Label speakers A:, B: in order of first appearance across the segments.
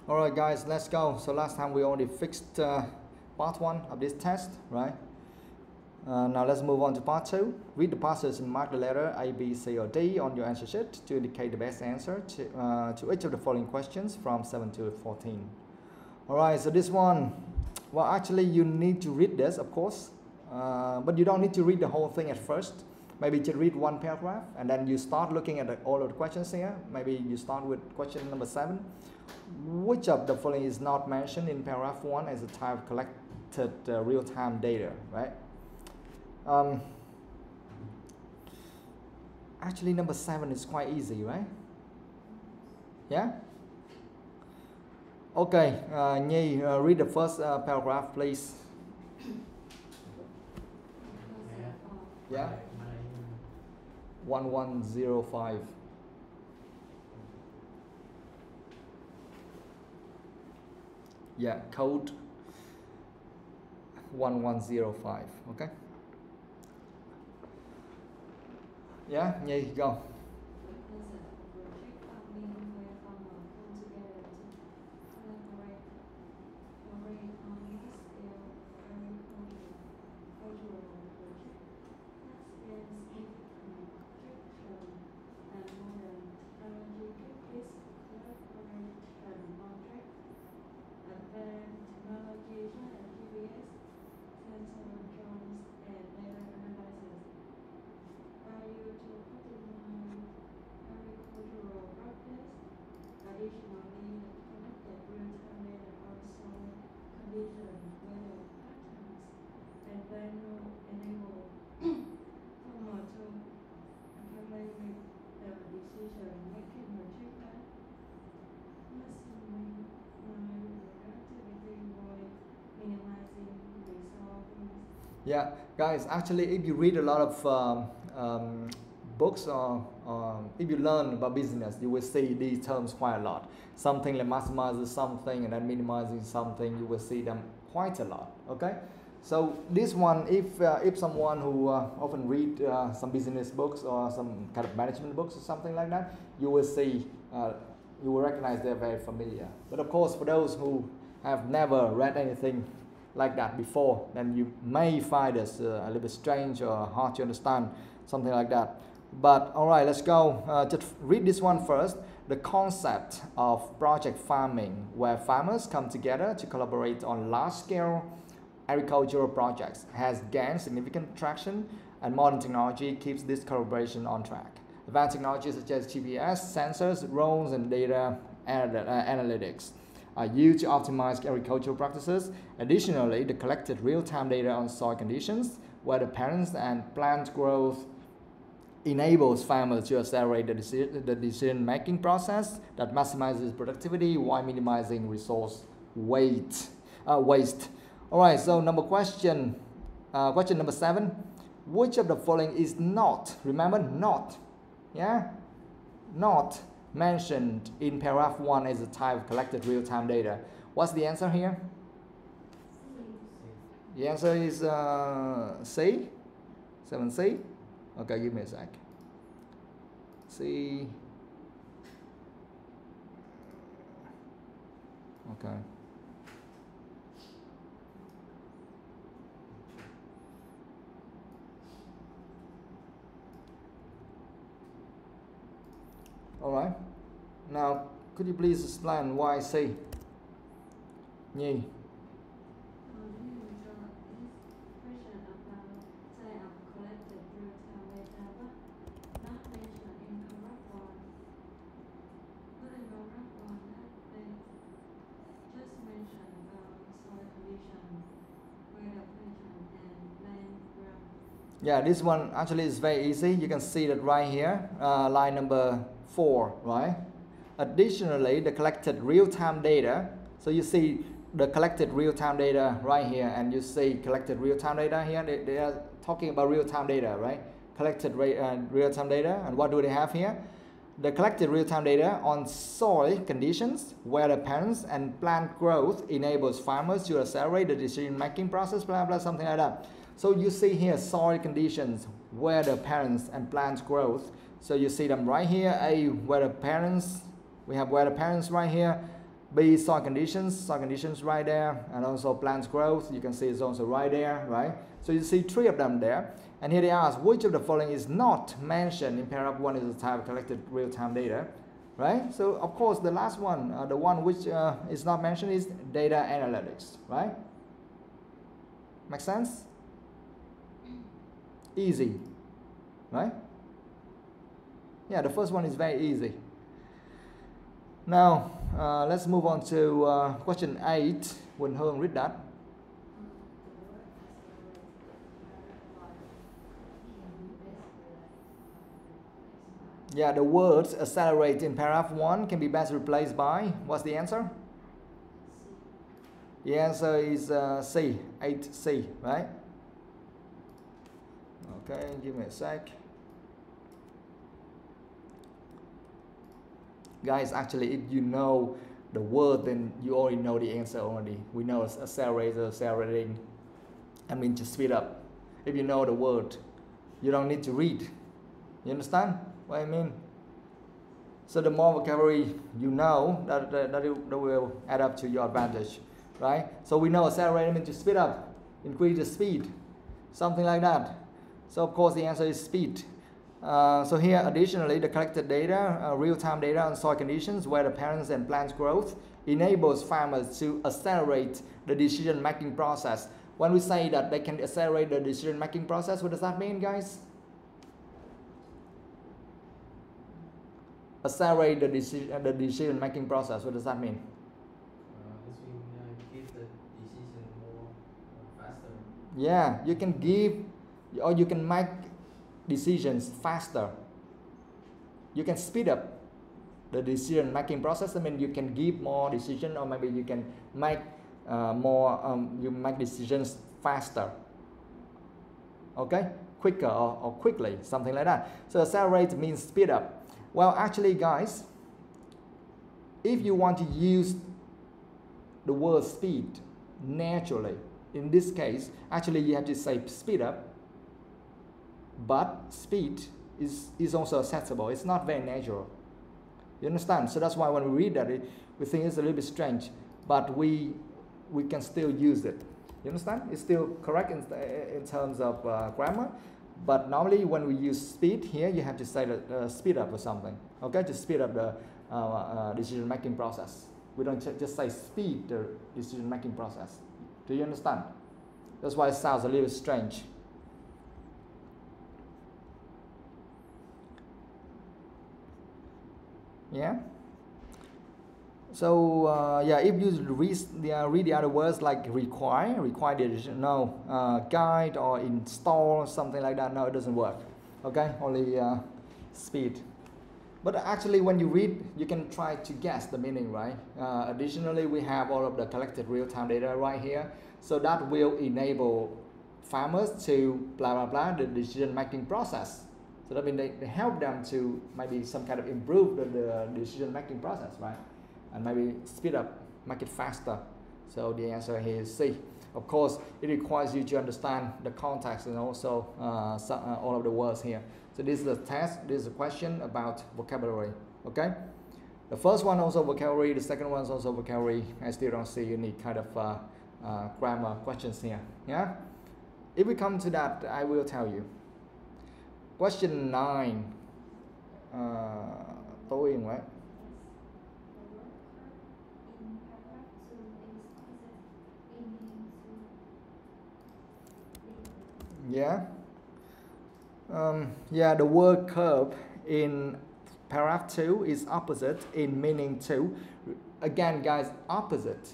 A: Alright guys, let's go. So last time we only fixed part 1 of this test, right? Now let's move on to part 2. Read the passage and mark the letter A, B, C or D on your answer sheet to indicate the best answer to each of the following questions from 7 to 14. Alright, so this one, well actually you need to read this of course, but you don't need to read the whole thing at first. Maybe just read one paragraph and then you start looking at all of the questions here. Maybe you start with question number 7. Which of the following is not mentioned in paragraph 1 as a type of collected real-time data, right? Actually, number 7 is quite easy, right? Yeah? Okay, Nhi, read the first paragraph, please. Yeah? 1105. Yeah, code 1105. Okay. Yeah, Nhi, go. Yeah, guys, actually if you read a lot of books or if you learn about business, you will see these terms quite a lot. Something like maximizing something and then minimizing something, you will see them quite a lot, okay? So this one, if someone who often read some business books or some kind of management books or something like that, you will see, you will recognize they're very familiar. But of course, for those who have never read anything like that before, then you may find this a little bit strange or hard to understand, something like that. But all right, let's go. Just read this one first. The concept of project farming, where farmers come together to collaborate on large-scale agricultural projects, has gained significant traction, and modern technology keeps this collaboration on track. Advanced technologies such as GPS, sensors, drones, and data analytics are used to optimize agricultural practices. Additionally, the collected real-time data on soil conditions, weather patterns, and plant growth enables farmers to accelerate the decision-making process that maximizes productivity while minimizing resource waste. All right, so question number 7. Which of the following is not, remember, not, yeah, not mentioned in paragraph 1 as a type of collected real-time data? What's the answer here? The answer is C, 7C. Okay, give me a sec. C. Okay. All right. Now, could you please explain why C? Nhi. Yeah, this one actually is very easy. You can see that right here, line number 4, right? Additionally, the collected real-time data. So you see the collected real-time data right here, and you see collected real-time data here. They are talking about real-time data, right? Collected real-time data, and what do they have here? The collected real-time data on soil conditions, weather patterns, and plant growth enables farmers to accelerate the decision-making process, blah, blah, something like that. So you see here soil conditions, weather patterns, and plant growth. So you see them right here, weather patterns. We have weather patterns right here. B, soil conditions right there, and also plants growth, you can see it's also right there, right? So you see 3 of them there. And here they ask, which of the following is not mentioned in paragraph 1 is the type of collected real-time data, right? So of course the last one, the one which is not mentioned is data analytics, right? Make sense? Easy, right? Yeah, the first one is very easy. Now, let's move on to question 8. Quỳnh Hương, read that. Yeah, the words accelerate in paragraph 1 can be best replaced by, what's the answer? The answer is C, 8C, right? Okay, give me a sec. Guys, actually, if you know the word, then you already know the answer already. We know it's accelerating. I mean, to speed up. If you know the word, you don't need to read. You understand what I mean? So the more vocabulary you know, that will add up to your advantage, right? So we know accelerate means to speed up, increase the speed, something like that. So of course the answer is speed. So here additionally the collected data, real-time data on soil conditions, weather patterns and plants growth enables farmers to accelerate the decision-making process. When we say that they can accelerate the decision-making process, what does that mean, guys? Accelerate the decision-making process, what does that mean?
B: Give the decision more faster.
A: Yeah, you can give or you can make decisions faster. You can speed up the decision making process. I mean, you can give more decision, or maybe you can make you make decisions faster. Okay, quicker or quickly, something like that. So accelerate means speed up. Well, actually, guys, if you want to use the word speed naturally, in this case, actually you have to say speed up. But speed is also acceptable. It's not very natural. You understand? So that's why when we read that, we think it's a little bit strange. But we can still use it. You understand? It's still correct in terms of grammar. But normally when we use speed here, you have to say that speed up or something. Okay? To speed up the decision-making process. We don't just say speed the decision-making process. Do you understand? That's why it sounds a little strange. Yeah. So yeah, if you read the other words like require the decision, no, guide or install, something like that, no, it doesn't work. Okay, only speed. But actually, when you read, you can try to guess the meaning, right? Additionally, we have all of the collected real-time data right here, so that will enable farmers to blah blah blah the decision-making process. So that means they help them to maybe some kind of improve the decision-making process, right? And maybe speed up, make it faster. So the answer here is C. Of course, it requires you to understand the context and also all of the words here. So this is a test, this is a question about vocabulary, okay? The first one also vocabulary, the second one is also vocabulary. I still don't see any kind of grammar questions here, yeah? If we come to that, I will tell you. Question 9, TOEIC, right? Yeah. Yeah, the word curve in paragraph 2 is opposite in meaning to. Again, guys, opposite.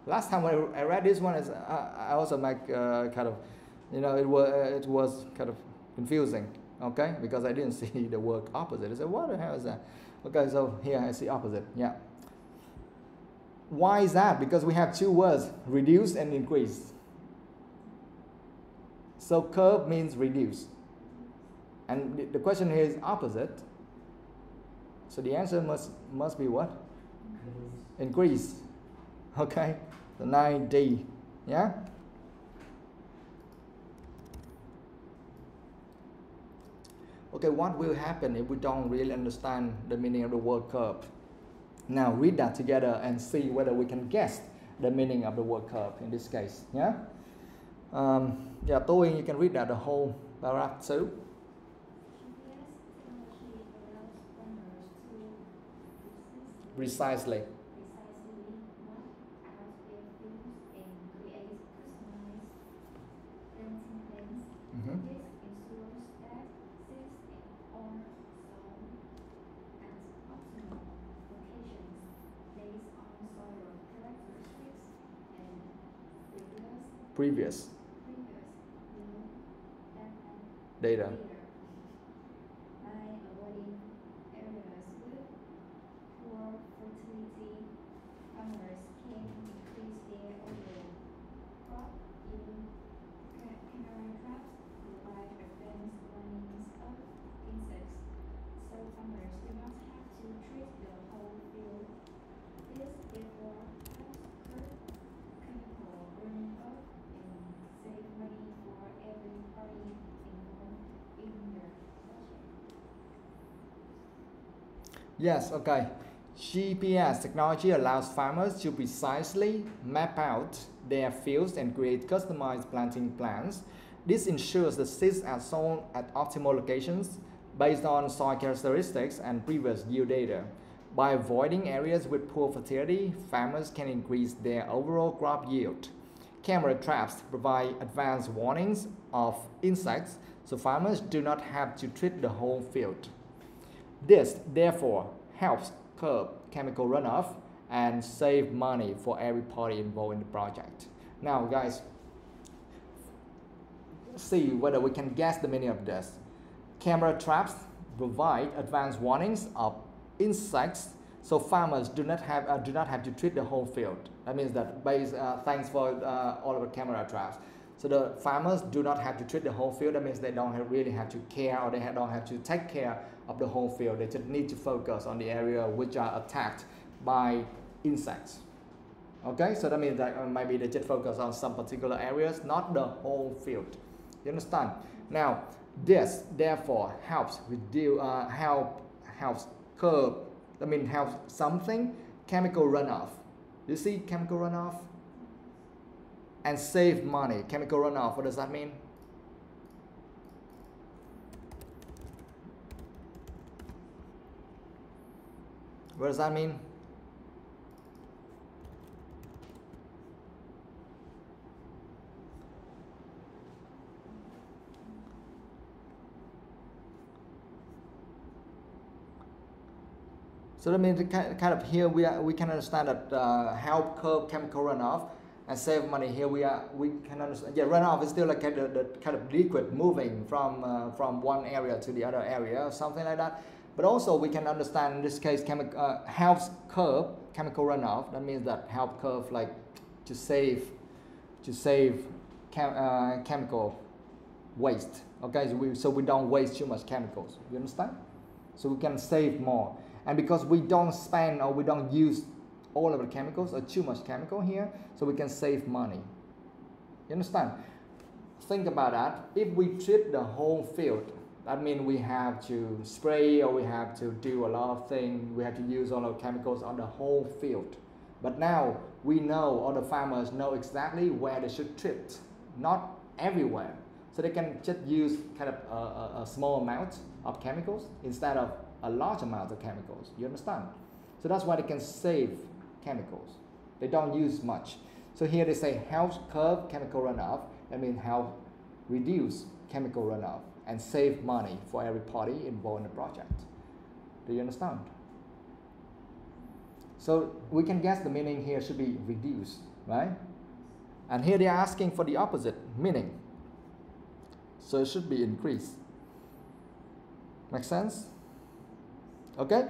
A: Last time when I read this one, I also make kind of, you know, it was kind of confusing. Okay, because I didn't see the word opposite. I said, what the hell is that? Okay, so here I see opposite, yeah. Why is that? Because we have two words, reduce and increase. So curve means reduce. And the question here is opposite. So the answer must be what? Increase. Okay, so 9D, yeah? Okay, what will happen if we don't really understand the meaning of the word curve? Now read that together and see whether we can guess the meaning of the word curve in this case. Yeah. Yeah, TOEIC, you can read that the whole paragraph too. Precisely. Mm-hmm. Previous data.
C: By avoiding areas with poor fertility, farmers can increase their overall crop yield. Camera traps provide advanced warnings of insects, so farmers do not have to treat the whole field. This therefore helps curb chemical burning off and save money for every party involved in the project.
A: Yes, okay. GPS technology allows farmers to precisely map out their fields and create customized planting plans. This ensures the seeds are sown at optimal locations based on soil characteristics and previous yield data. By avoiding areas with poor fertility, farmers can increase their overall crop yield. Camera traps provide advanced warnings of insects, so farmers do not have to treat the whole field. This, therefore, helps curb chemical runoff and save money for every party involved in the project. Now, guys, see whether we can guess the meaning of this. Camera traps provide advanced warnings of insects, so farmers do not have to treat the whole field. That means that thanks for all of the camera traps. So the farmers do not have to treat the whole field. That means they don't really have to care, or they don't have to take care of the whole field. They just need to focus on the area which are attacked by insects. Okay, so that means that maybe they just focus on some particular areas, not the whole field. You understand? Now, this therefore helps reduce, helps curb. That means helps something chemical runoff. You see chemical runoff? And save money. Chemical runoff, what does that mean? What does that mean? So that means kind of here we can understand that help curb chemical runoff and save money. Here we can understand. Yeah, runoff is still like the kind of liquid moving from one area to the other area, or something like that. But also we can understand in this case helps curb chemical runoff. That means that help curb like to save chemical waste. Okay, so we don't waste too much chemicals. You understand? So we can save more. And because we don't spend or we don't use all of the chemicals or too much chemical here, so we can save money. You understand? Think about that. If we treat the whole field, that means we have to spray or we have to do a lot of things. We have to use all of the chemicals on the whole field. But now we know, or the farmers know exactly where they should treat, not everywhere. So they can just use kind of a small amount of chemicals instead of a large amount of chemicals. You understand? So that's why they can save chemicals. They don't use much. So here they say helps curb chemical runoff. That means help reduce chemical runoff and save money for every party involved in the project. Do you understand? So we can guess the meaning here should be reduce, right? And here they are asking for the opposite meaning. So it should be increase. Make sense? Okay?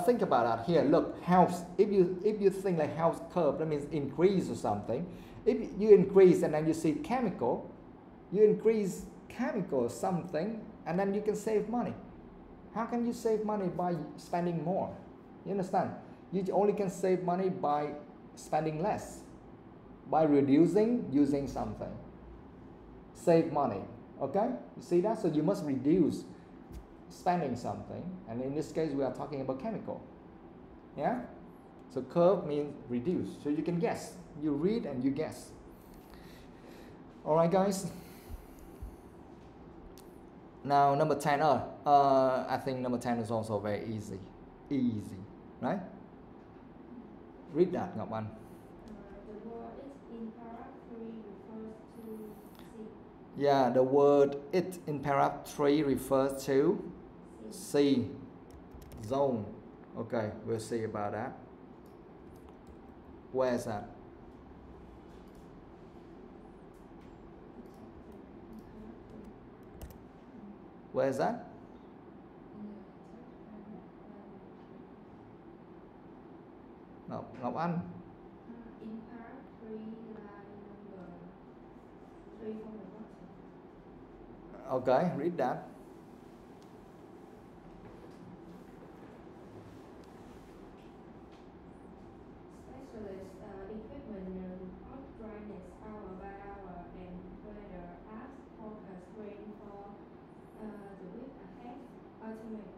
A: Think about that here. Look, helps. If you think like helps curb, that means increase or something. If you increase and then you see chemical, you increase chemical something, and then you can save money. How can you save money by spending more? You understand? You only can save money by spending less, by reducing using something. Save money. Okay? You see that? So you must reduce spending something, and in this case we are talking about chemical. Yeah. So curb means reduce. So you can guess. You read and you guess. All right, guys. Now number 10. I think number 10 is also very easy. Easy, right? Read that, Ngọc Anh.
C: The word it in paragraph 3 refers to see.
A: Yeah, the word it in paragraph 3 refers to see, zone. Okay, we'll see about that. Where is that? Where is that? Ngọc Anh.
C: In paragraph 3, line number 3 from the bottom.
A: Okay, read that.
C: Specialist equipment of dryness hour by hour and weather apps forecast rainfall the week ahead. Ultimate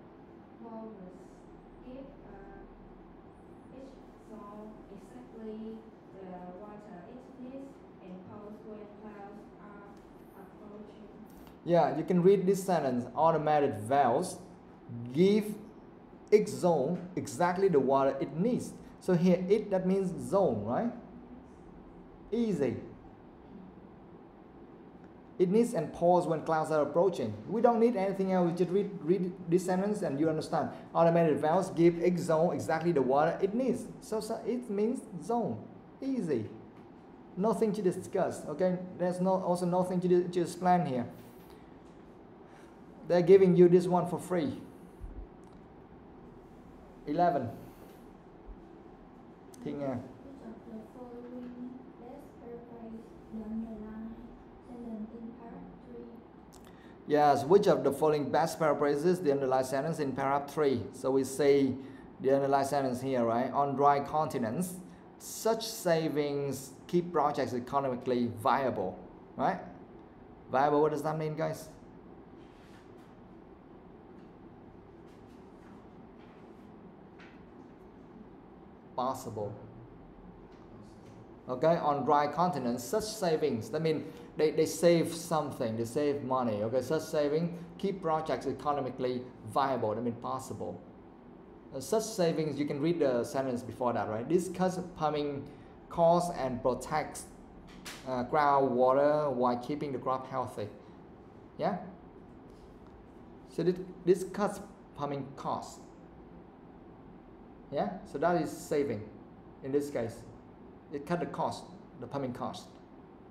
C: bonus give each zone exactly the water it needs and pause when clouds are approaching.
A: Yeah, you can read this sentence. Automated valves give each zone exactly the water it needs. So here it, that means zone, right? Easy. It needs and pause when clouds are approaching. We don't need anything else. We just read this sentence and you understand. Automated valves give each zone exactly the water it needs. So it means zone. Easy. Nothing to discuss. Okay. There's also nothing to explain here. They're giving you this one for free. 11. Thì nghe.
C: Which of the following best paraphrase the underlined sentence in paragraph 3?
A: Yes, which of the following best paraphrases the underlined sentence in paragraph 3? So we say the underlined sentence here, right? On dry continents, such savings keep projects economically viable, right? Viable, what does that mean, guys? Possible. Okay, on dry continents, such savings, that means they save something, they save money. Okay, such saving keep projects economically viable, that means possible. Such savings, you can read the sentence before that, right? This cuts pumping costs and protects groundwater while keeping the crop healthy. Yeah? So this cuts pumping costs. Yeah, so that is saving in this case. It cut the cost, the pumping cost.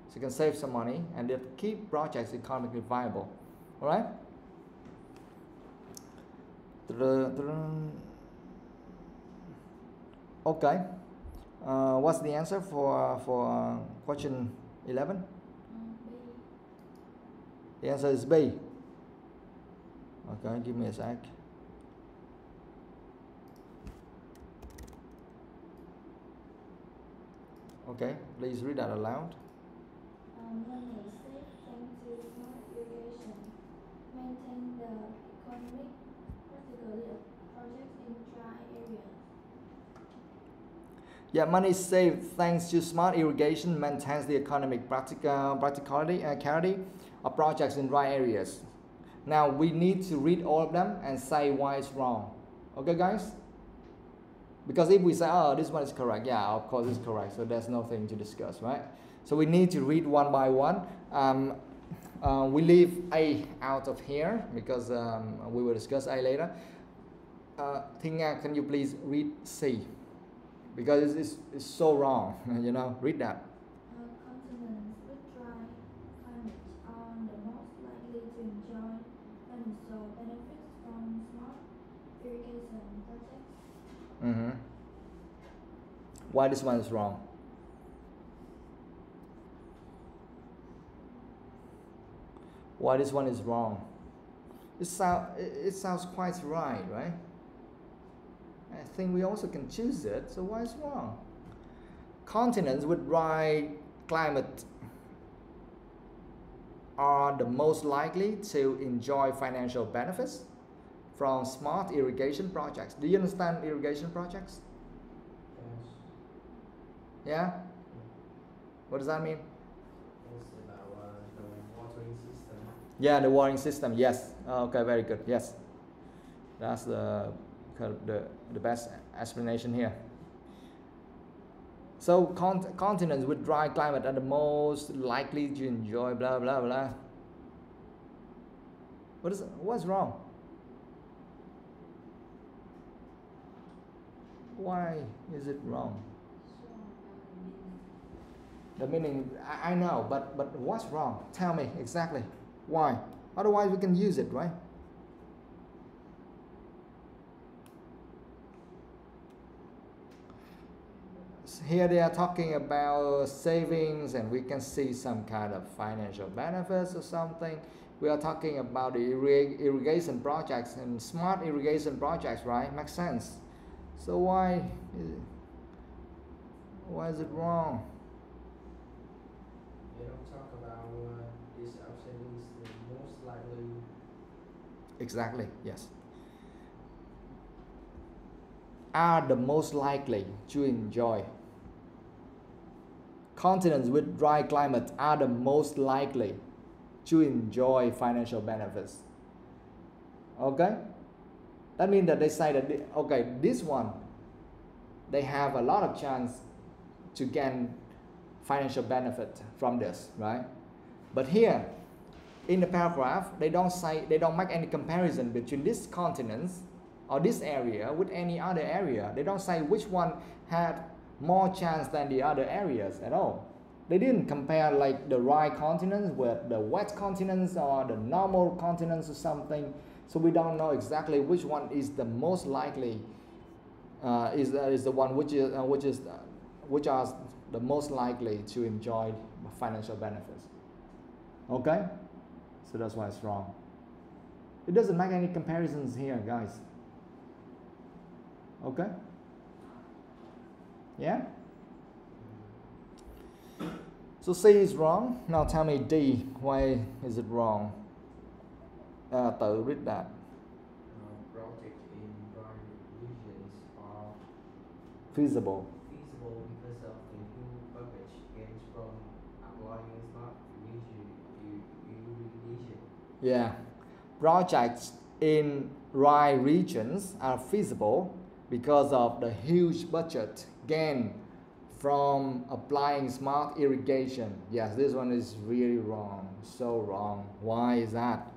A: So you can save some money and it keep projects economically viable. All right? Okay. What's the answer for question 11?
C: B.
A: The answer is B. Okay, give me a sec. Okay, please read that aloud.
C: Money saved thanks to smart irrigation. Maintain the economic practicality of projects in dry areas.
A: Yeah, money saved thanks to smart irrigation maintains the economic practicality of projects in dry areas. Now we need to read all of them and say why it's wrong. Okay, guys? Because if we say, oh, this one is correct, yeah, of course it's correct, so there's nothing to discuss, right? So we need to read one by one. We leave A out of here because we will discuss A later. Thinga, can you please read C? Because it's so wrong, you know, read that.
C: Continents with dry climates are the most likely to enjoy financial benefits from smart irrigation projects.
A: Mm-hmm. Why this one is wrong? Why this one is wrong? It sounds quite right? I think we also can choose it, so why is it wrong? Continents with dry climate are the most likely to enjoy financial benefits from smart irrigation projects. Do you understand irrigation projects? Yeah? What does that mean?
B: It's about the watering system.
A: Yeah, the watering system. Yes. Okay, very good. Yes. That's the best explanation here. So continents with dry climate are the most likely to enjoy blah blah blah. What's wrong? Why is it wrong? The meaning I know, but what's wrong? Tell me exactly why. Otherwise we can use it, right? Here they are talking about savings, and we can see some kind of financial benefits or something. We are talking about the irrigation projects and smart irrigation projects, right? Makes sense. So why is it wrong?
B: They don't talk about this option is the most likely.
A: Exactly, yes. Are the most likely to enjoy. Continents with dry climate are the most likely to enjoy financial benefits. Okay? That means that they say that, okay, this one, they have a lot of chance to gain financial benefit from this, right? But here, in the paragraph, they don't make any comparison between this continents or this area with any other area. They don't say which one had more chance than the other areas at all. They didn't compare like the dry continents with the wet continents or the normal continents or something. So we don't know exactly which one is the most likely, is the one which are the most likely to enjoy financial benefits. Okay, so that's why it's wrong. It doesn't make any comparisons here, guys. Okay. Yeah? So C is wrong. Now tell me D, why is it wrong? Tự read that.
B: Projects in dry regions are
A: Feasible.
B: because of the huge budget gains from applying smart irrigation.
A: Yeah. Projects in dry regions are feasible because of the huge budget gain from applying smart irrigation. Yes, this one is really wrong. So wrong. Why is that?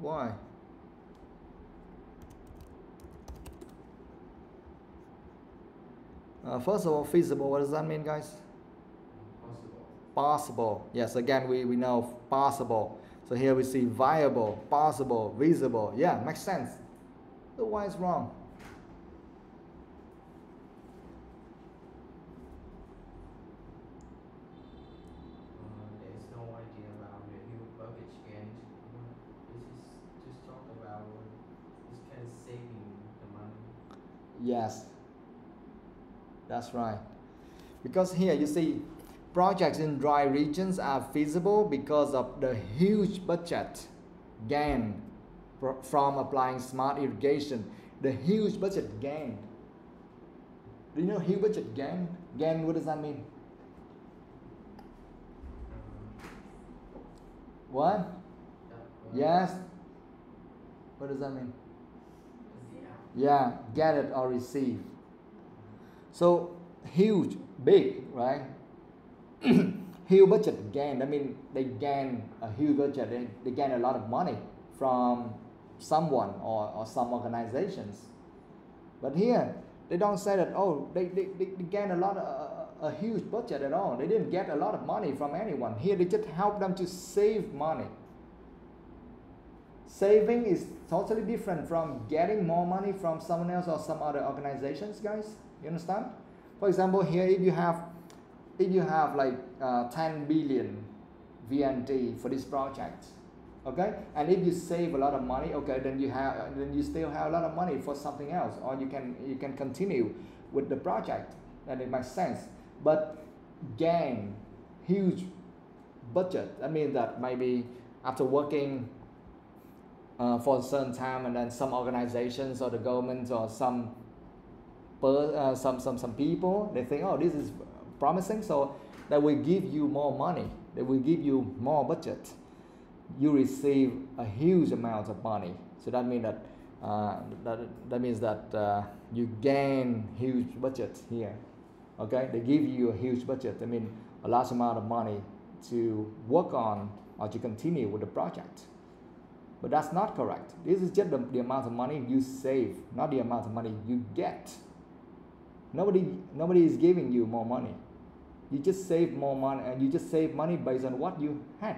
A: Why? First of all, feasible, what does that mean, guys?
B: Possible.
A: Possible. Yes, again, we know possible. So here we see viable, possible, visible. Yeah, makes sense. So why is wrong?
B: There's no idea about the huge budget gains. This is just talk about this kind of saving the money.
A: Yes, that's right. Because here you see projects in dry regions are feasible because of the huge budget gain from applying smart irrigation. The huge budget gain. Do you know huge budget gain? Gain, what does that mean? What? Yes. What does that mean? Yeah, get it or receive. So huge, big, right? Huge budget gain. I mean, they gain a huge budget. They gain a lot of money from someone or some organizations. But here, they don't say that, oh, they gain a huge budget at all. They didn't get a lot of money from anyone. Here, they just help them to save money. Saving is totally different from getting more money from someone else or some other organizations, guys. You understand? For example, here if you have like 10 billion VND for this project, okay, and if you save a lot of money, okay, then you still have a lot of money for something else, or you can continue with the project, and it makes sense. But gain huge budget. That means that maybe after working for a certain time, and then some organizations or the government or some people, they think, oh, this is promising, so they will give you more money, they will give you more budget, you receive a huge amount of money. So that means that that means that you gain huge budget here. Okay, they give you a huge budget, I mean a large amount of money to work on or to continue with the project. But that's not correct. This is just the amount of money you save, not the amount of money you get. Nobody is giving you more money. You just save more money, and you just save money based on what you had.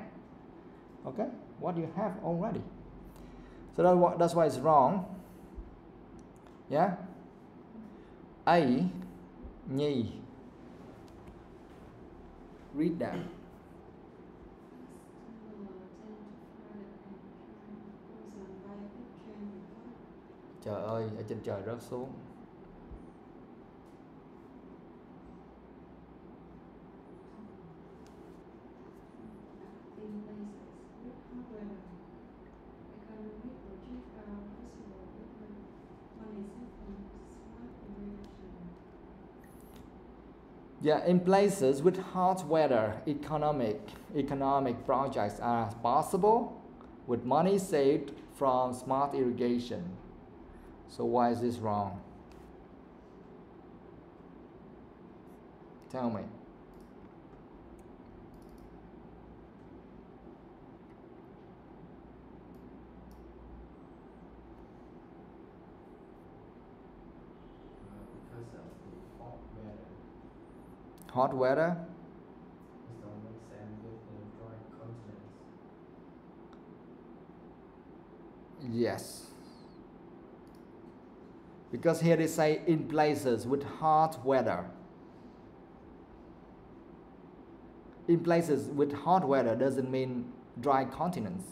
A: Okay, what you have already. So that's why it's wrong. Yeah. A, nhi. Read that. Trời ơi, ở trên trời rớt xuống. Yeah, in places with hot weather, economic projects are possible with money saved from smart irrigation. So why is this wrong? Tell me.
B: Because of the hot weather.
A: Hot weather?
B: It don't make sense with the dry continents.
A: Yes. Because here they say in places with hot weather. In places with hot weather doesn't mean dry continents.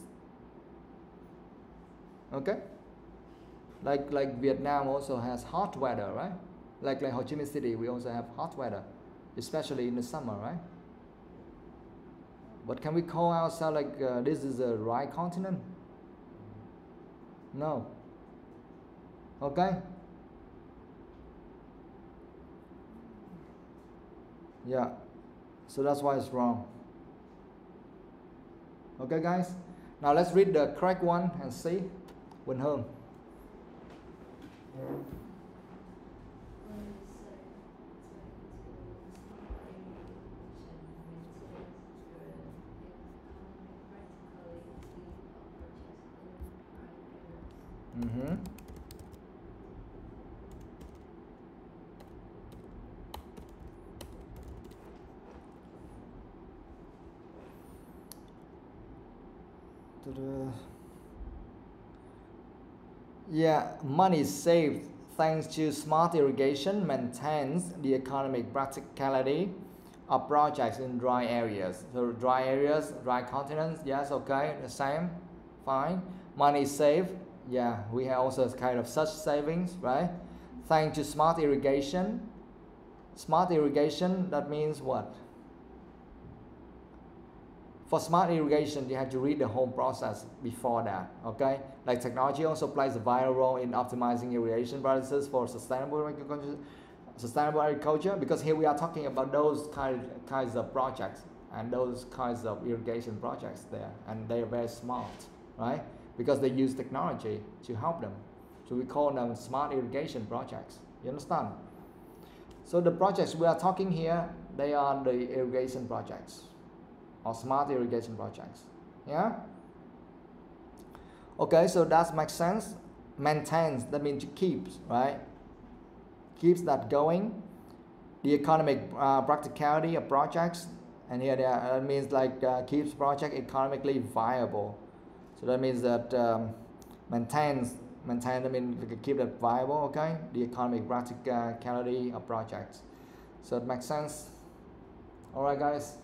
A: Okay? Like Vietnam also has hot weather, right? Like Ho Chi Minh City, we also have hot weather, especially in the summer, right? But can we call ourselves like this is a dry continent? No. Okay? Yeah. So that's why it's wrong. Okay, guys? Now let's read the correct one and see. Quỳnh Hương. Mm-hmm. Yeah, money saved thanks to smart irrigation maintains the economic practicality of projects in dry areas. So dry areas, dry continents, yes, okay, the same, fine. Money saved, yeah, we have also kind of such savings, right? Thanks to smart irrigation. Smart irrigation, that means what? For smart irrigation, you have to read the whole process before that, okay? Like technology also plays a vital role in optimizing irrigation practices for sustainable agriculture, because here we are talking about those kinds of projects and those kinds of irrigation projects there, and they are very smart, right? Because they use technology to help them. So we call them smart irrigation projects. You understand? So the projects we are talking here, they are the irrigation projects or smart irrigation projects. Yeah? Okay, so that makes sense. Maintains, that means keeps, right? Keeps that going. The economic practicality of projects, and here that means like keeps project economically viable. So that means that maintain, I mean keep that viable, okay? The economic practicality of projects. So it makes sense. Alright, guys.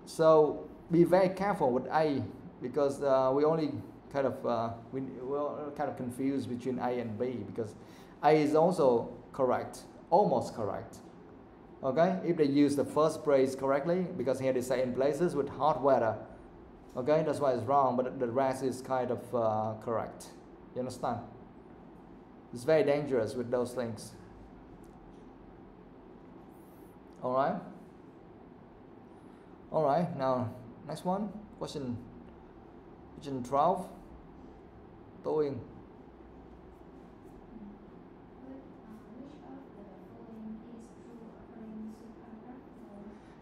A: So be very careful with A, because we only kind of we're kind of confused between A and B, because A is also correct, almost correct, Okay, if they use the first phrase correctly, because here they say in places with hot weather. Okay, that's why it's wrong, but the rest is kind of correct. You understand? It's very dangerous with those things. All right. All right. Now, next one. Question 12. Tôi.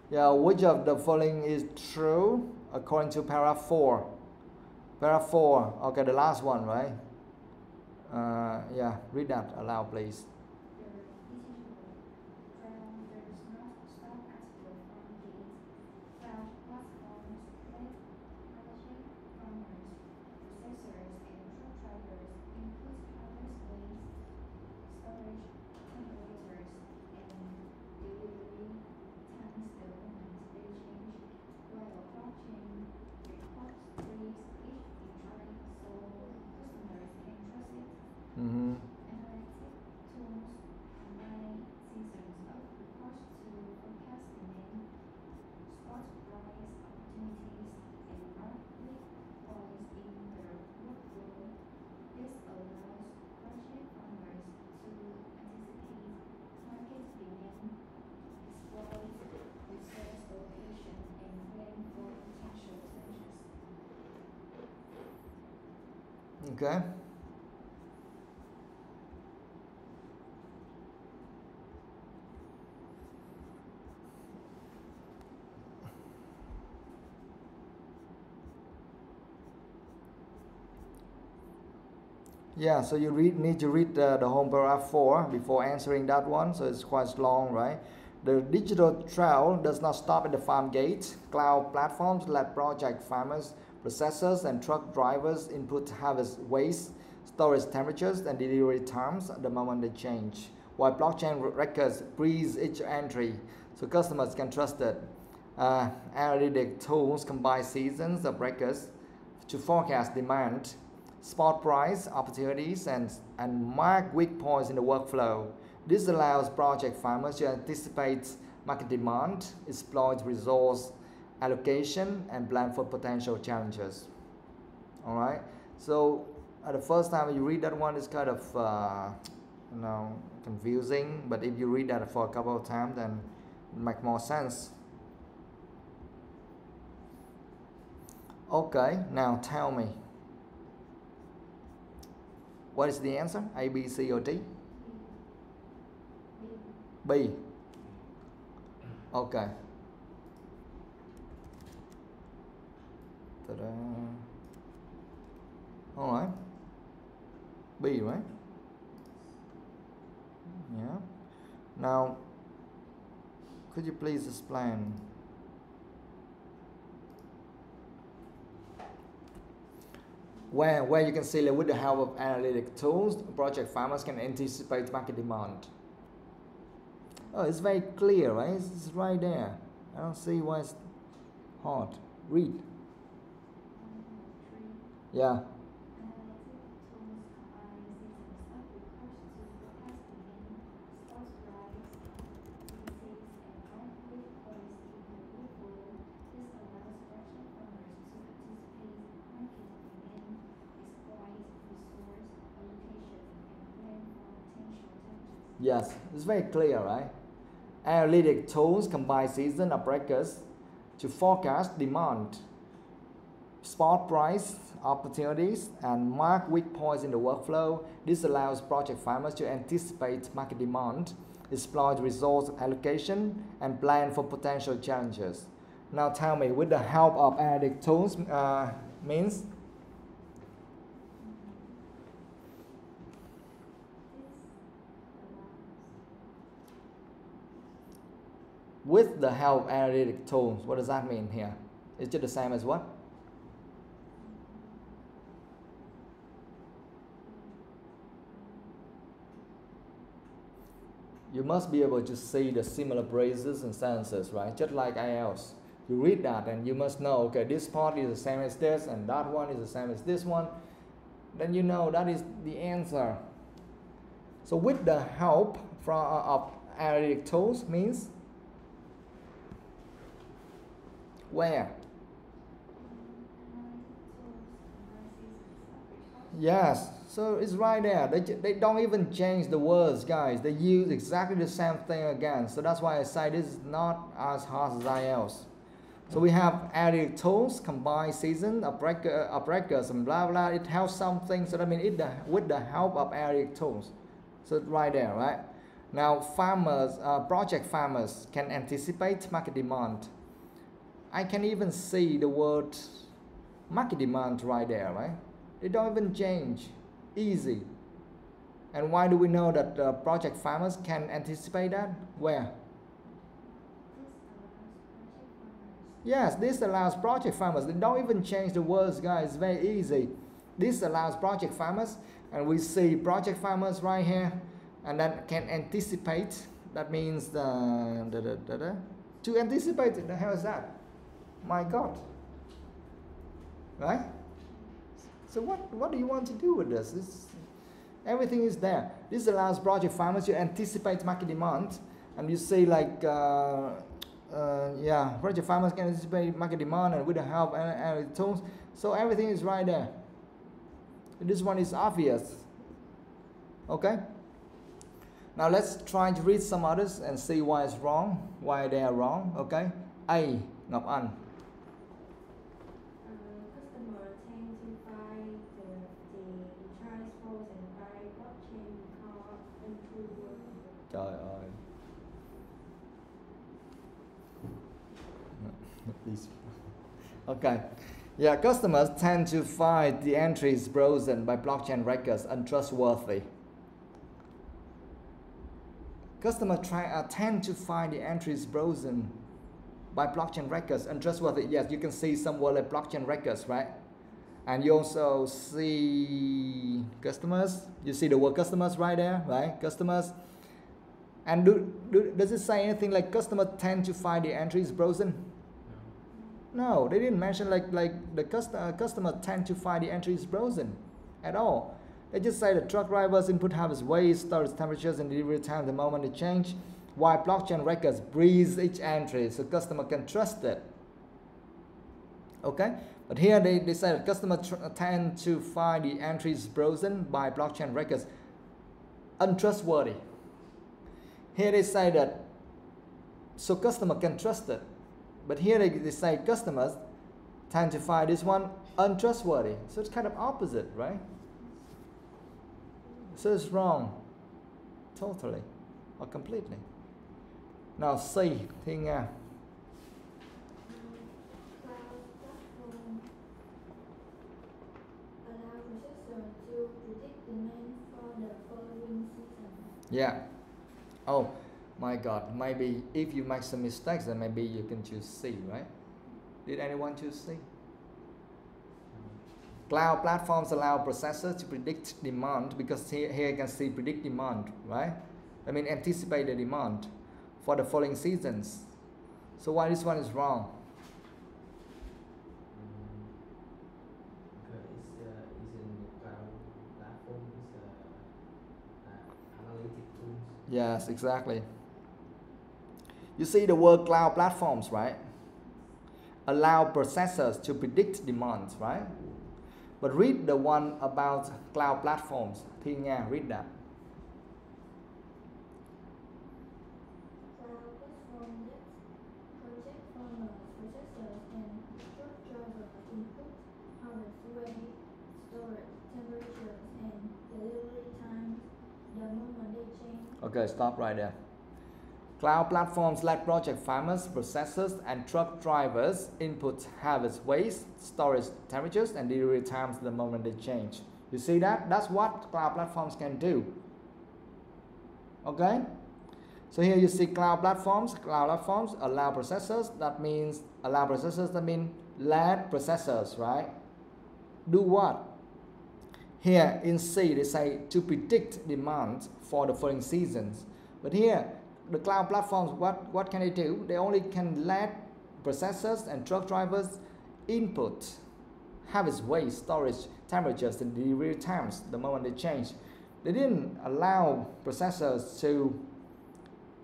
A: Yeah, which of the following is true according to paragraph 4? Paragraph 4. Okay, the last one, right? Yeah, read that aloud, please. Mm-hmm. Okay. Yeah, so you need to read the whole paragraph 4 before answering that one, so it's quite long, right? The digital trail does not stop at the farm gate. Cloud platforms let project farmers, processors, and truck drivers input harvest waste, storage temperatures, and delivery times at the moment they change, while blockchain records freeze each entry, so customers can trust it. Analytic tools combine seasons of records to forecast demand, spot price, opportunities, and mark weak points in the workflow. This allows project farmers to anticipate market demand, exploit resource allocation, and plan for potential challenges. All right. So at the first time you read that one, it's kind of confusing. But if you read that for a couple of times, then it makes more sense. Okay. Now tell me, what is the answer? A, B, C, or D? B. Okay. Ta-da. All right. B, right? Yeah. Now, could you please explain? Where you can see that with the help of analytic tools, project farmers can anticipate market demand. Oh, it's very clear, right? It's right there. I don't see why it's hard. Read. Yeah. Yes, it's very clear, right? Analytic tools combine season of records to forecast demand, spot price, opportunities, and mark weak points in the workflow. This allows project farmers to anticipate market demand, exploit resource allocation, and plan for potential challenges. Now tell me, with the help of analytic tools means? With the help of analytic tools, what does that mean here? It's just the same as what? You must be able to see the similar phrases and sentences, right? Just like IELTS. You read that and you must know, okay, this part is the same as this and that one is the same as this one. Then you know that is the answer. So with the help of analytic tools means Where? Yes, so it's right there. They don't even change the words, guys. They use exactly the same thing again. So that's why I say this is not as hard as IELTS. So we have added tools, combined season, breakers, and blah blah. It helps something. So that means with the help of added tools. So it's right there, right? Now farmers, project farmers can anticipate market demand. I can even see the word market demand right there, right? They don't even change. Easy. And why do we know that project farmers can anticipate that? Where? Yes, this allows project farmers. They don't even change the words, guys. It's very easy. This allows project farmers, and we see project farmers right here, and that can anticipate. That means to anticipate. The hell is that? My God. Right? So what do you want to do with this? Everything is there. This allows project farmers to anticipate market demand, and you see like project farmers can anticipate market demand and with the help and tools. So everything is right there. This one is obvious. Okay. Now let's try to read some others and see why it's wrong, why they are wrong. Okay. A. Ngọc Anh. Trời ơi. Okay. Yeah, customers tend to find the entries browsed by blockchain records untrustworthy. Customers tend to find the entries browsed by blockchain records untrustworthy. Yes, you can see some word like blockchain records, right? And you also see customers. You see the word customers right there, right? Customers. And does it say anything like customers tend to find the entries browsing? No, they didn't mention like the customer tend to find the entries browsing at all. They just say the truck drivers input harvest weight, storage temperatures, and delivery time the moment they change, while blockchain records breeze each entry so customer can trust it. Okay, but here they say that customers tend to find the entries browsing by blockchain records untrustworthy. Here they say that so customer can trust it, but here they say customers tend to find this one untrustworthy. So it's kind of opposite, right? So it's wrong, totally or completely. Now C, Thi Nga. Yeah. Oh my God, maybe if you make some mistakes, then maybe you can choose C, right? Did anyone choose C? Cloud platforms allow processors to predict demand, because here you can see predict demand, right? I mean anticipate the demand for the following seasons. So why this one is wrong?
B: Because it's in the cloud platform, it's analytic tools.
A: Yes, exactly. You see the word cloud platforms, right? Allow processors to predict demand, right? But read the one about cloud platforms. Thi Nga, read that.
C: Cloud platform that project farmers, processors, and truck drivers input harvest weight, storage temperatures, and delivery times the moment they change.
A: Okay, stop right there. Cloud platforms let project farmers, processors, and truck drivers input harvest weight, storage temperatures, and delivery times the moment they change. You see that? That's what cloud platforms can do. Okay? So here you see cloud platforms. Cloud platforms allow processors. That means allow processors. That means let processors, right? Do what? Here in C they say to predict demand for the following seasons. But here the cloud platforms, what can they do? They only can let processors and truck drivers input harvest weight, storage temperatures, and delivery times the moment they change. They didn't allow processors to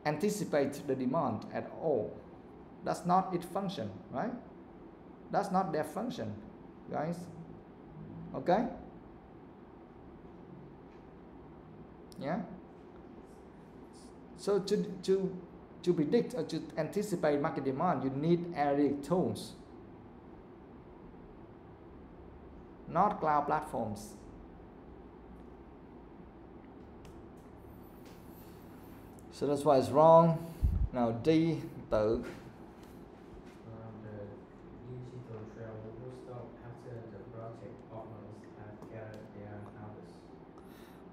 A: anticipate the demand at all. That's not its function, right? That's not their function, guys. Okay? Yeah. So to predict or to anticipate market demand, you need analytic tools, not cloud platforms. So that's why it's wrong. Now D, tự.
B: The digital trail will stop after the project partners have gathered their harvest.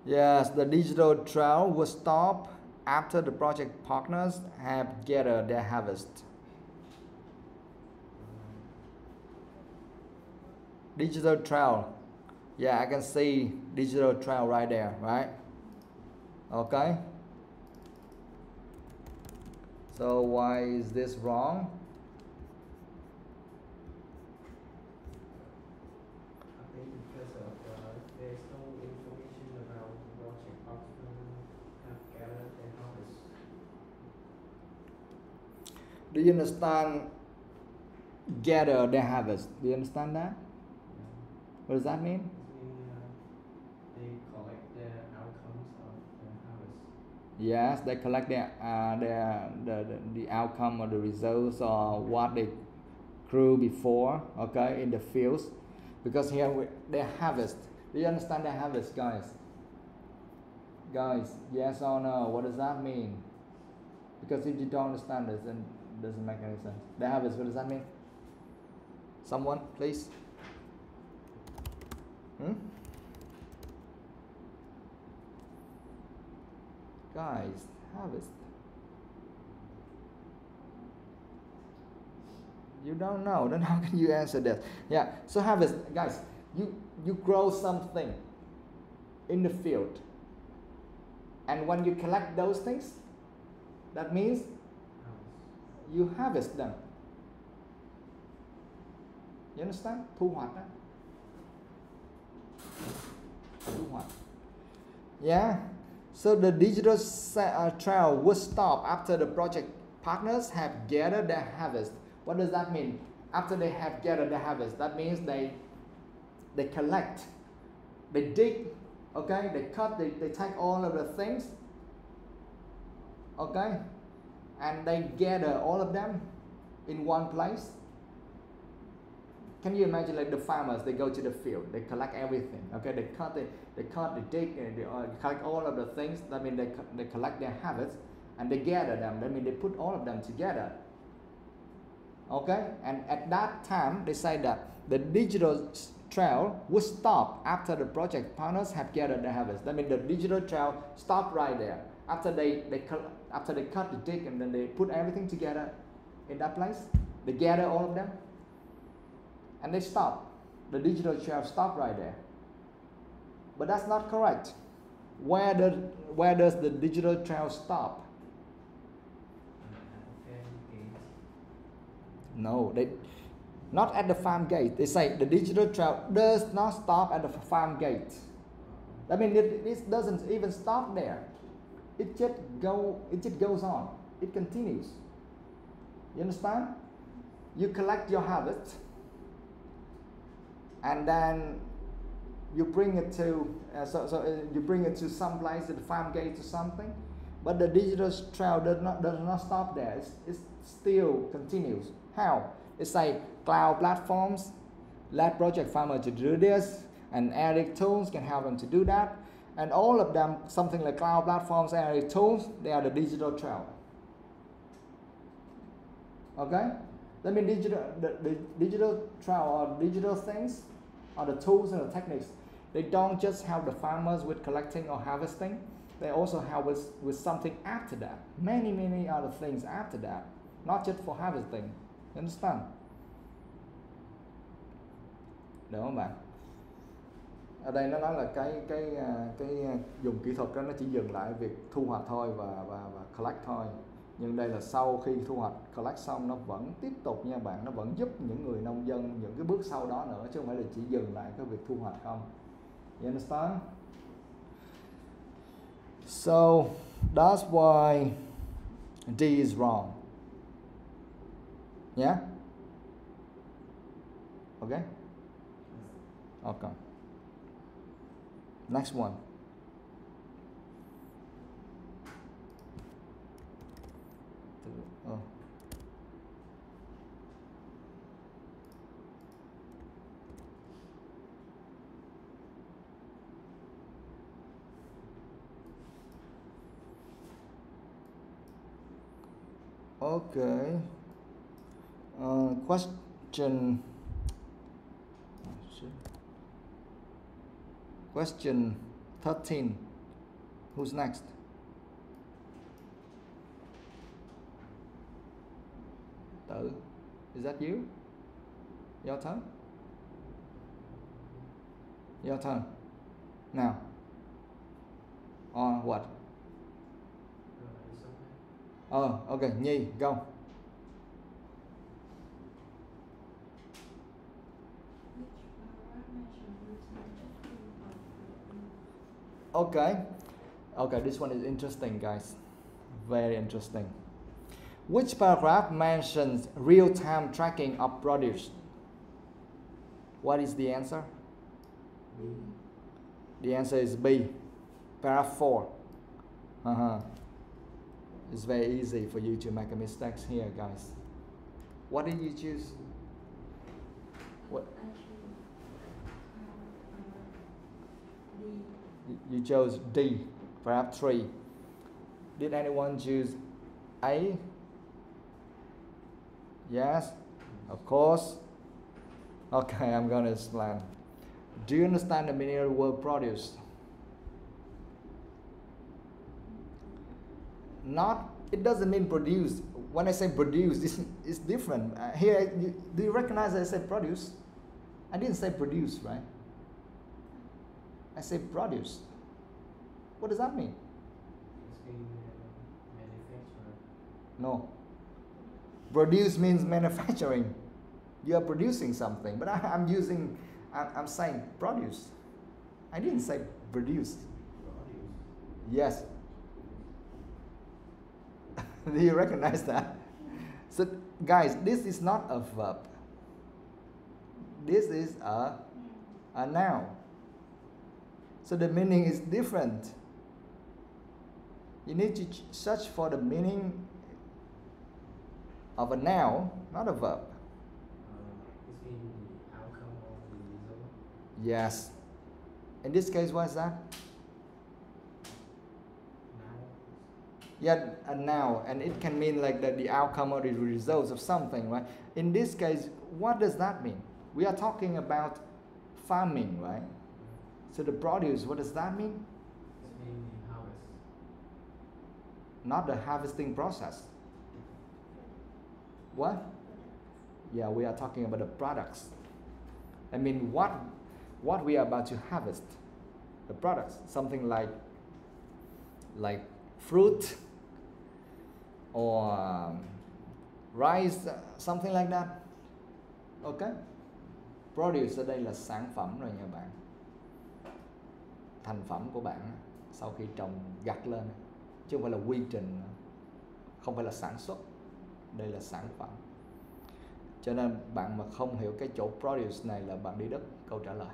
A: Yes, the digital trail will stop after the project partners have gathered their harvest. Digital trail. Yeah, I can see digital trail right there, right? Okay. So why is this wrong?
B: I think because of there's no information about project partners have gathered their harvest.
A: Do you understand gather their harvest? Do you understand that? What does that mean?
B: They collect the outcomes of the harvest.
A: Yes, they collect the outcome or the results or what they grew before, okay, in the fields. Because here they harvest. Do you understand the harvest, guys? Guys, yes or no? What does that mean? Because if you don't understand this, then it doesn't make any sense. The harvest, what does that mean? Someone, please. Guys, harvest. You don't know, then how can you answer that? Yeah, so harvest, guys, you grow something in the field, and when you collect those things, that means you harvest them. You understand? Thu hoạch đó. Thu hoạch. Yeah. So the digital trail will stop after the project partners have gathered their harvest. What does that mean? After they have gathered their harvest, that means they collect, they dig, okay, they cut, they take all of the things, okay, and they gather all of them in one place. Can you imagine, like the farmers, they go to the field, they collect everything, okay, they cut, they dig, and they collect all of the things. That means they collect their harvest and they gather them. That means they put all of them together, okay. And at that time, they say that the digital trail will stop after the project partners have gathered their harvest. That means the digital trail stopped right there after they cut, the dig, and then they put everything together in that place. They gather all of them. And they stop. The digital trail stopped right there. But that's not correct. Where does the digital trail stop? No, they not at the farm gate. They say the digital trail does not stop at the farm gate. I mean, it doesn't even stop there. It just goes on. It continues. You understand? You collect your harvest, and then you bring it to you bring it to some place at the farm gate or something. But the digital trail does not stop there. It still continues. How? They say cloud platforms let project farmers to do this, and analytic tools can help them to do that. And all of them, something like cloud platforms, analytic tools, they are the digital trail. Okay? That means the digital trail or digital things are the tools and the techniques. They don't just help the farmers with collecting or harvesting. They also help with something after that. Many other things after that. Not just for harvesting. You understand? Được không bạn? Ở đây nó nói là cái dùng kỹ thuật đó nó chỉ dừng lại việc thu hoạch thôi và collect thôi. Nhưng đây là sau khi thu hoạch collect xong nó vẫn tiếp tục nha bạn, nó vẫn giúp những người nông dân những cái bước sau đó nữa, chứ không phải là chỉ dừng lại cái việc thu hoạch không. You understand? So that's why D is wrong. Yeah? Okay? Okay. Next one. Oh. Okay. Question. Question 13. Who's next? Tử. Is that you? Your turn? Your turn. Now. Or what? Oh, okay. Nhi, go. Okay. Okay, this one is interesting, guys. Very interesting. Which paragraph mentions real-time tracking of produce? What is the answer?
B: B.
A: The answer is B. Paragraph 4. It's very easy for you to make a mistake here, guys. What did you choose? What? You chose D, paragraph 3. Did anyone choose A? Yes, of course. Okay, I'm going to explain. Do you understand the meaning of the word produce? Not, it doesn't mean produce. When I say produce, this is different. Here, do you recognize that I said produce? I didn't say produce, right? I say produce. What does that mean?
B: It's being manufactured.
A: No. Produce means manufacturing. You are producing something, but I'm saying produce. I didn't say produce.
B: Produce.
A: Yes. Do you recognize that? So, guys, this is not a verb. This is a noun. So the meaning is different. You need to search for the meaning of a noun, not a verb.
B: It's mean the outcome or the result.
A: Yes. In this case, what is that?
B: Now.
A: Yeah, a noun, and it can mean like the outcome or the results of something, right? In this case, what does that mean? We are talking about farming, right? So the produce, what does that mean?
B: It's mean the harvest.
A: Not the harvesting process. What? Yeah, we are talking about the products. I mean, what we are about to harvest, the products, something like fruit or rice, something like that. Okay? Produce ở đây là sản phẩm rồi nha bạn. Thành phẩm của bạn sau khi trồng gặt lên, chứ không phải là quy trình, không phải là sản xuất. Đây là sản phẩm. Cho nên bạn mà không hiểu cái chỗ produce này là bạn đi đất. Câu trả lời.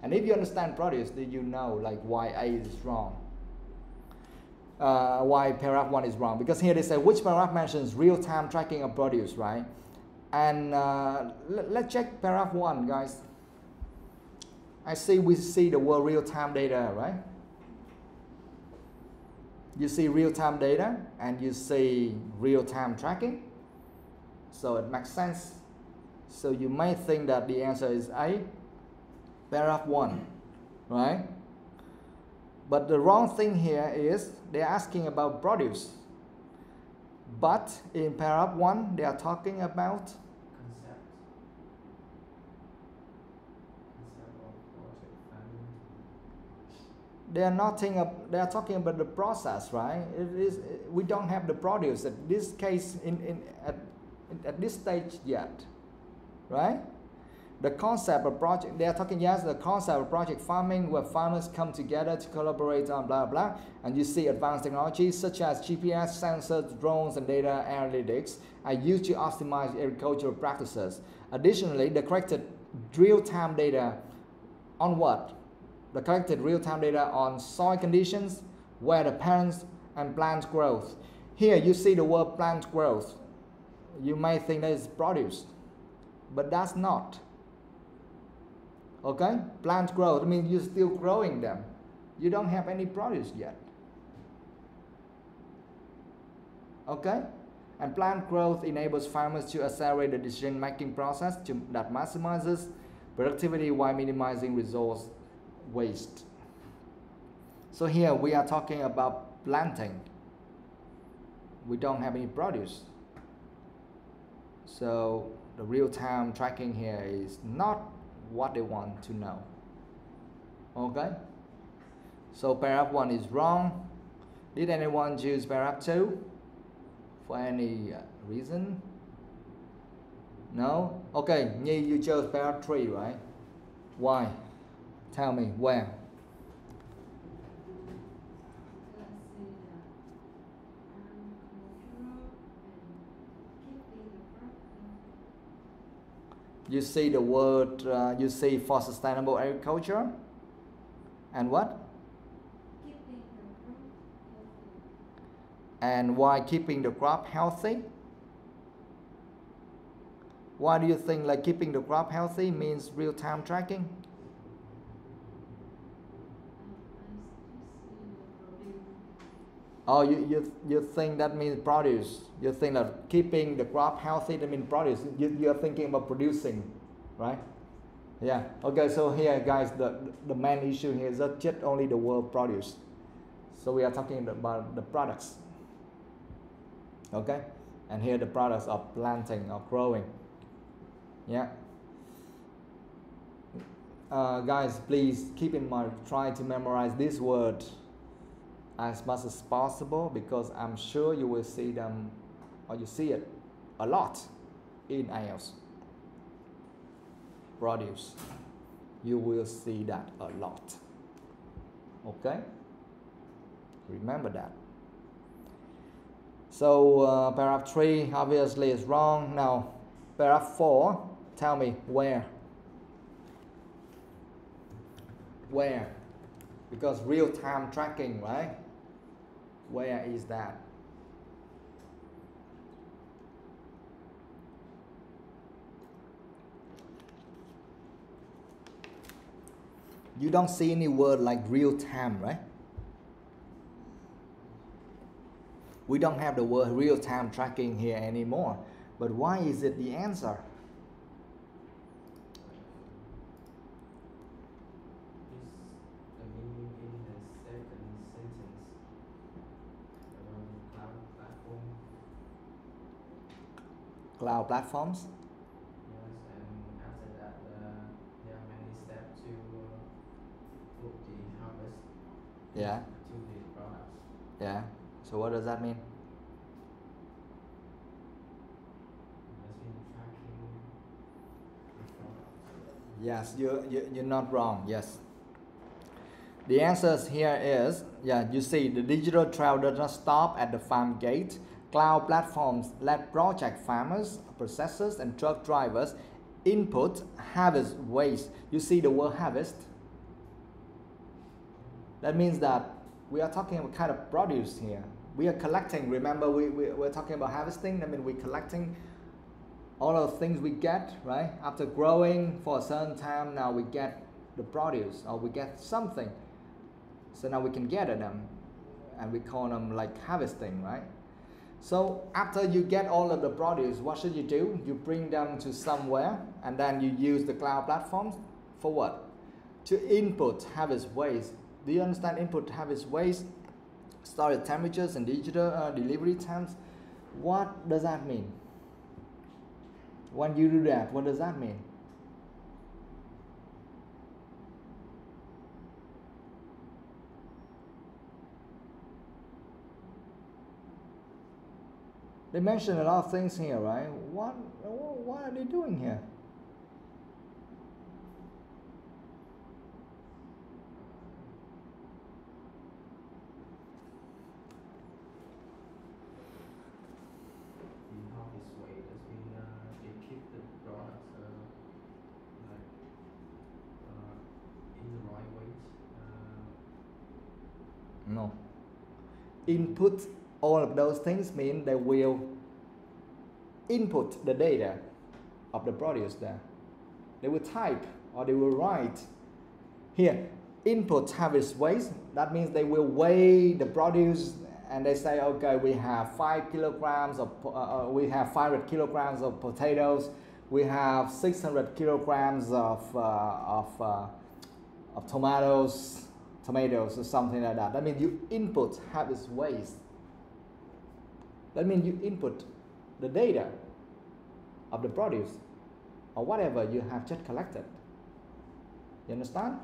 A: And if you understand produce, then you know like why A is wrong. Why paragraph 1 is wrong. Because here they say which paragraph mentions real-time tracking of produce, right? And let's check paragraph 1, guys. We see the word real-time data, right? You see real-time data and you see real-time tracking. So it makes sense. So you may think that the answer is A, paragraph 1, right? But the wrong thing here is they're asking about produce. But in paragraph 1, they are talking about
B: Concept. Concept of project farming.
A: they are talking about the process, right? We don't have the produce at this case at this stage yet, right? The concept of project, they are talking, yes, the concept of project farming where farmers come together to collaborate on blah, blah, and you see advanced technologies such as GPS, sensors, drones, and data analytics are used to optimize agricultural practices. Additionally, the real-time data on what? The collected real-time data on soil conditions, weather patterns, and plant growth. Here you see the word plant growth. You may think that is produce, but that's not. Okay? Plant growth, I mean you're still growing them. You don't have any produce yet. Okay? And plant growth enables farmers to accelerate the decision-making process that maximizes productivity while minimizing resource waste. So here we are talking about planting. We don't have any produce. So the real-time tracking here is not what they want to know. Okay? So paragraph 1 is wrong. Did anyone choose paragraph 2? For any reason? No? Okay, Nhi, you chose paragraph 3, right? Why? Tell me, where? You see the word, you see for sustainable agriculture? And what? And why keeping the crop healthy? Why do you think like keeping the crop healthy means real-time tracking? Oh, you think that means produce. You think that keeping the crop healthy, that means produce. You're thinking about producing, right? Yeah. Okay, so here guys, the main issue here is not just only the word produce. So we are talking about the products. Okay? And here the products are planting or growing. Yeah. Guys, please keep in mind, try to memorize this word as much as possible, because I'm sure you will see them, or you see it a lot in IELTS. Produce. You will see that a lot. Okay? Remember that. So paragraph 3 obviously is wrong. Now paragraph 4, tell me where. Where? Because real-time tracking, right? Where is that? You don't see any word like real-time, right? We don't have the word real-time tracking here anymore. But why is it the answer?
B: Is the meaning in the second sentence about cloud platform?
A: Cloud platforms?
B: Yes, and after that, there are many steps to put the harvest
A: Yeah.
B: to the products.
A: Yeah. So what does that mean?
B: That's been tracking the products.
A: Yes, you're not wrong. Yes. The answer here is, yeah, you see the digital trail does not stop at the farm gate. Cloud platforms let project farmers, processors, and truck drivers input harvest waste. You see the word harvest? That means that we are talking about kind of produce here. We are collecting. Remember, we're talking about harvesting. I mean, we're collecting all of the things we get, right? After growing for a certain time, now we get the produce, or we get something. So now we can gather them, and we call them like harvesting, right? So after you get all of the produce, what should you do? You bring them to somewhere, and then you use the cloud platforms for what? To input harvest waste. Do you understand input harvest waste? Storage temperatures and digital delivery times. What does that mean? When you do that, what does that mean? They mention a lot of things here, right? What are they doing here?
B: The harvest way, that's mean they keep the products like
A: input all of those things mean they will input the data of the produce there. They will type or they will write. Here, input have its weights. That means they will weigh the produce and they say, okay, we have 5 kilograms of, we have 500 kilograms of potatoes. We have 600 kilograms of tomatoes or something like that. That means you input have its weights. That means you input the data of the produce or whatever you have just collected. You understand?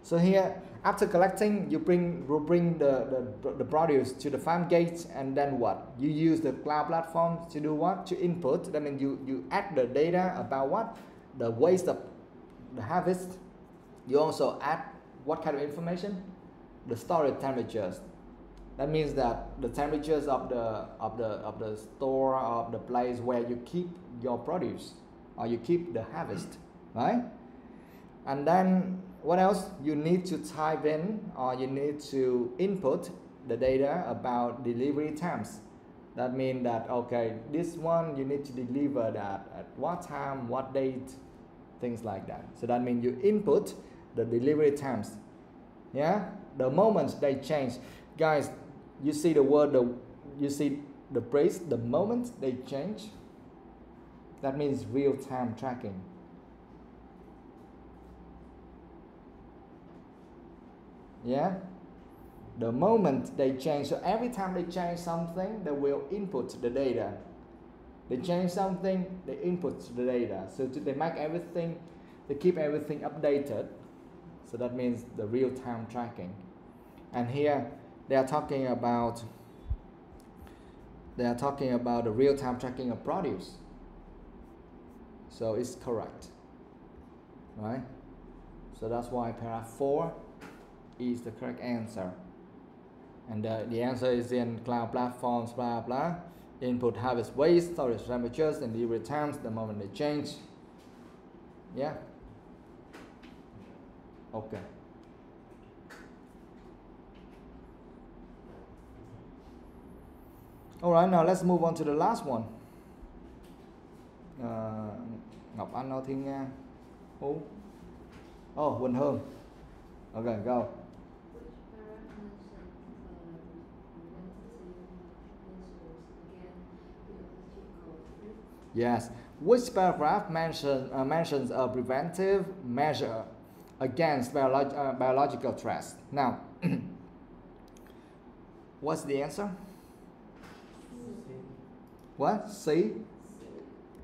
A: So here, after collecting, you will bring the produce to the farm gate, and then what? You use the cloud platform to do what? To input. That means you add the data about what? The waste of the harvest. You also add what kind of information? The storage temperatures. That means that the temperatures of the store, of the place where you keep your produce or you keep the harvest, right? And then what else? You need to type in or you need to input the data about delivery times. That means that, okay, this one you need to deliver that at what time, what date, things like that. So that means you input the delivery times. Yeah, the moments they change. Guys, you see the word, you see the phrase, the moment they change. That means real-time tracking. Yeah, the moment they change. So every time they change something, they will input the data. They change something, they input the data. So they make everything, they keep everything updated. So that means the real-time tracking. And here they are talking about the real-time tracking of produce. So it's correct, right? So that's why paragraph 4 is the correct answer. And the answer is in cloud platforms, blah blah. Input harvest weights, storage temperatures, and delivery times the moment they change. Yeah. Okay. All right, now let's move on to the last one. Ngọc Anh, Âu Thiên Nga. Who? Oh, Quỳnh Hương. Okay, go. Yes. Which paragraph mentions a preventive measure against biological threats? Now, what's the answer? What? C?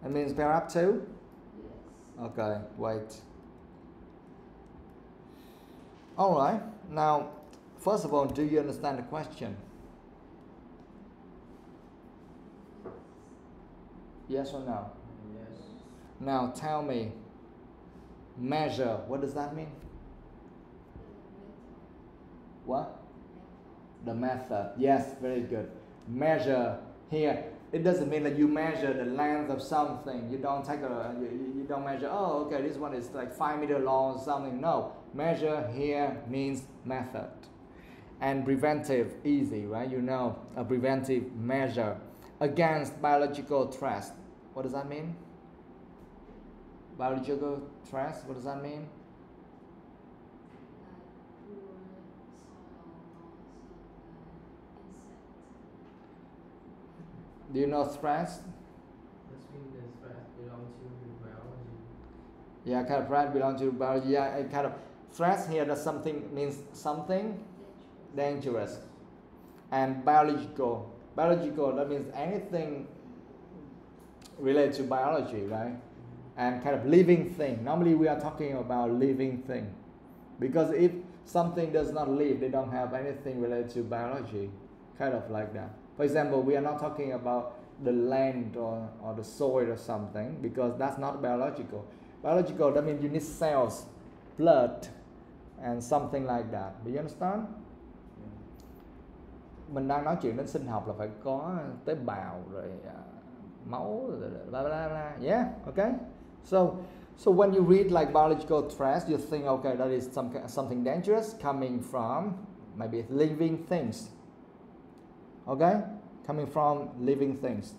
A: That means paragraph 2? Okay, wait. Alright, now, first of all, do you understand the question? Yes or no?
B: Yes.
A: Now, tell me, measure, what does that mean? What? The method. Yes, very good. Measure here. It doesn't mean that you measure the length of something. You don't take you don't measure, oh, okay, this one is like 5 meters long or something. No, measure here means method. And preventive, easy, right? You know, a preventive measure against biological threats. What does that mean? Biological threats, what does that mean? Do you know threats?
B: That's when the threat belongs to biology.
A: Yeah, kind of threat belongs to biology. Yeah, it kind of threats here, that something means something dangerous. And biological, that means anything related to biology, right? And kind of living thing. Normally we are talking about living thing, because if something does not live, they don't have anything related to biology, kind of like that. For example, we are not talking about the land or the soil or something, because that's not biological. Biological, that means you need cells, blood, and something like that. Do you understand? Mình đang nói chuyện đến sinh học là phải có tế bào rồi máu rồi blah blah blah. Yeah, okay. So when you read like biological threats, you think, okay, that is something dangerous coming from maybe living things. Okay? Coming from living things.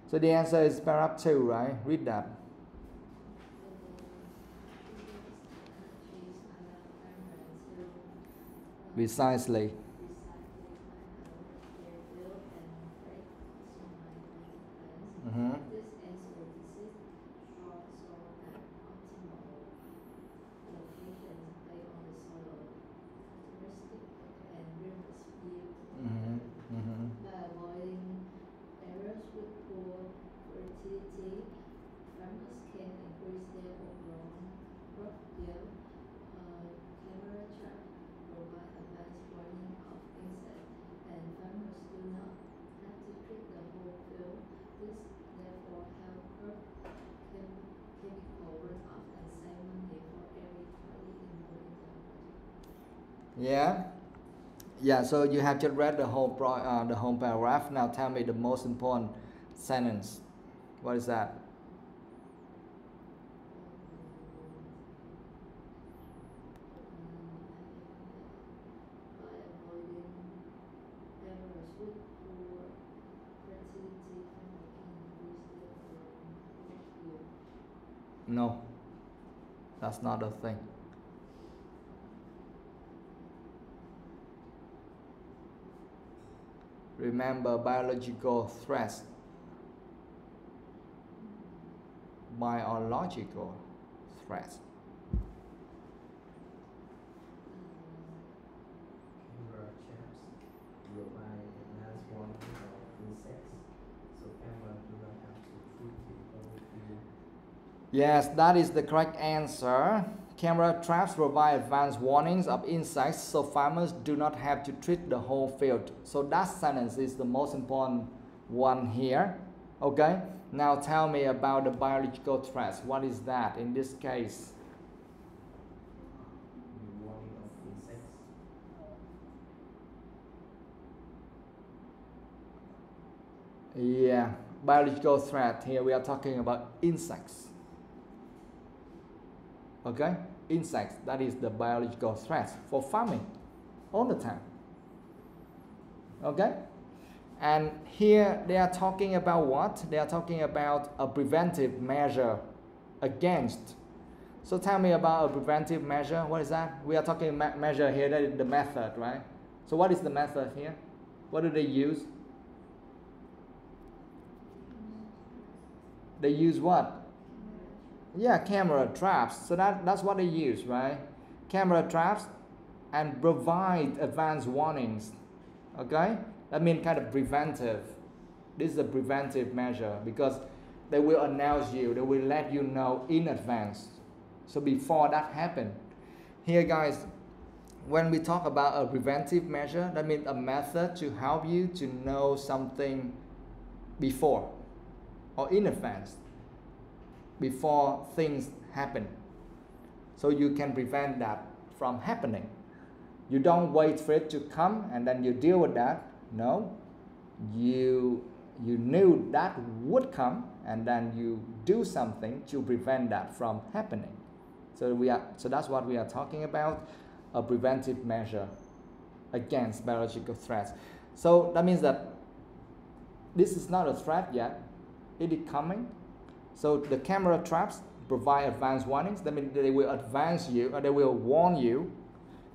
A: So the answer is paragraph 2, right? Read that. Precisely. Mm-hmm. Mm-hmm. Mm-hmm.
C: By avoiding errors with poor fertility, farmers can increase their overall crop yield. Camera trap provide advanced warning of insects, and farmers do not have to treat the whole field. This therefore help crop chemical runoff and save money for every party involved in the project.
A: Yeah. Yeah, so you have just read the whole paragraph. Now tell me the most important sentence. What is that?
C: By avoiding errors with poor fertility, farmers can increase their overall crop yield.
A: No, that's not the thing. Remember biological threats. Biological threats.
B: Camera traps provide advanced warning of insects, so farmers do not have to treat the whole field.
A: Yes, that is the correct answer. Camera traps provide advanced warnings of insects, so farmers do not have to treat the whole field. So that sentence is the most important one here. Okay, now tell me about the biological threats. What is that in this case?
B: The warning of insects.
A: Yeah, biological threat. Here we are talking about insects. Okay, insects, that is the biological threat for farming all the time. Okay, and here they are talking about what? They are talking about a preventive measure against. So tell me about a preventive measure. What is that? We are talking measure here, that is the method, right? So what is the method here? What do they use? They use what? Yeah, camera traps. So that's what they use, right? Camera traps and provide advanced warnings. Okay? That means kind of preventive. This is a preventive measure because they will announce you, they will let you know in advance. So before that happens. Here guys, when we talk about a preventive measure, that means a method to help you to know something before or in advance, before things happen, so you can prevent that from happening. You don't wait for it to come and then you deal with that. No, you knew that would come and then you do something to prevent that from happening. So that's what we are talking about, a preventive measure against biological threats. So that means that this is not a threat yet, it is coming. So the camera traps provide advanced warnings. That means they will advance you, or they will warn you.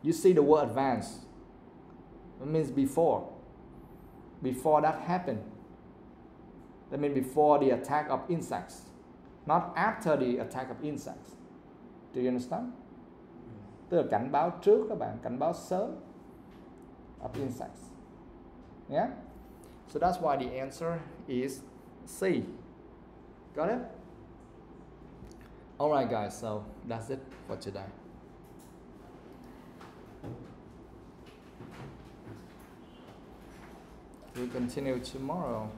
A: You see the word advance. That means before. Before that happened. That means before the attack of insects, not after the attack of insects. Do you understand? Tức là cảnh báo trước các bạn, cảnh báo sớm of insects. Yeah? So that's why the answer is C. Got it? Alright guys, so that's it for today. We'll continue tomorrow.